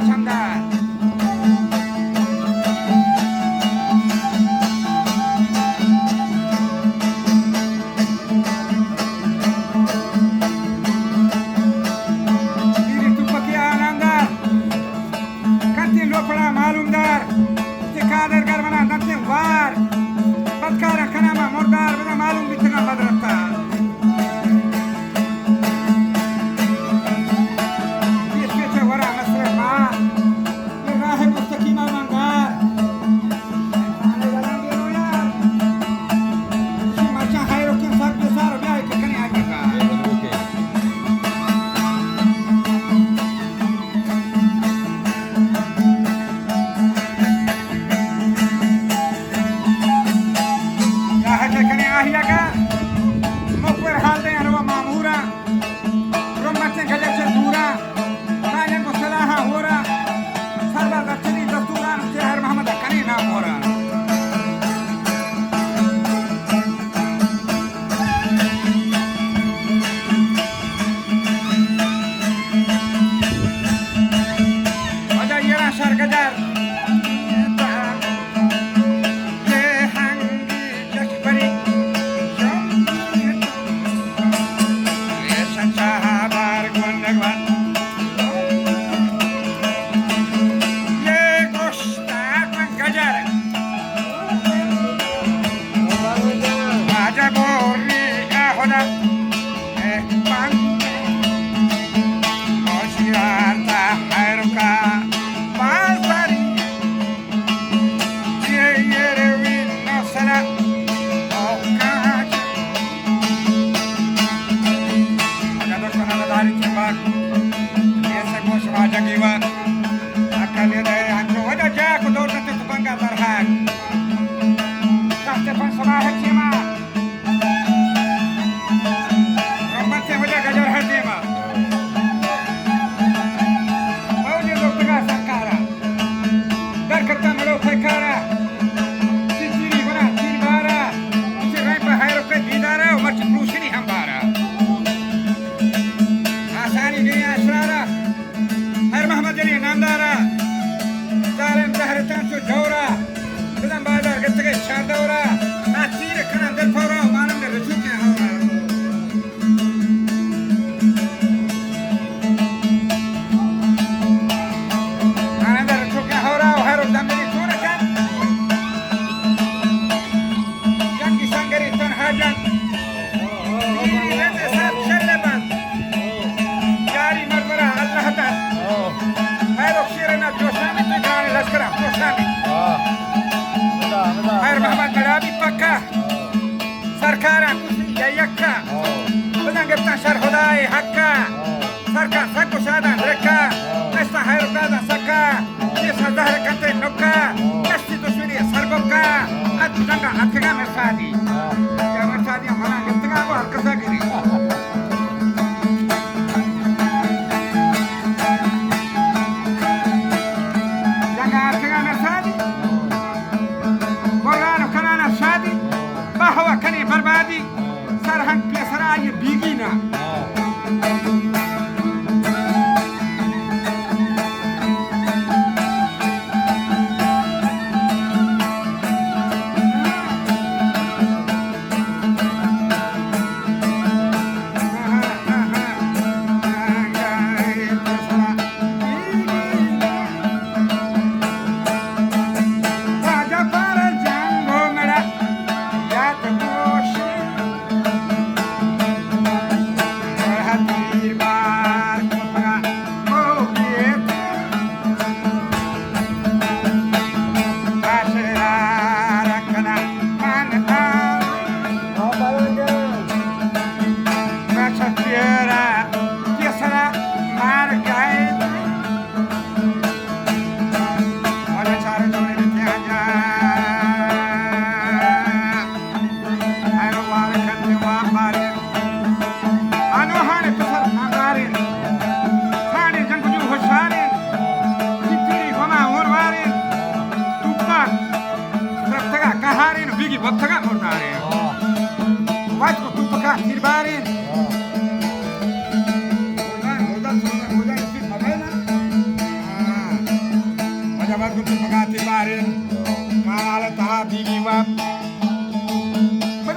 Sandar. Diri tu pakai anandar. Kantin lo pada malum dar. Tikader garmana kantin war. Badkara kanama mordar beda malum bitna badrata. Sarkara kusi yayakka. Benar kita syarhodai hakka. Sarka sakku sadan reka. Nesta hayro kada sakka. Nesta dahre kante nokka. Nesti to suri sarboka. At janga atga mersadi. Ya mersadi mana kita ko harkasa giri. Janga atga mersadi. Bolano kanana shadi. Bahwa kani barbadi. Sarhan piasara bigina. Bigi, what the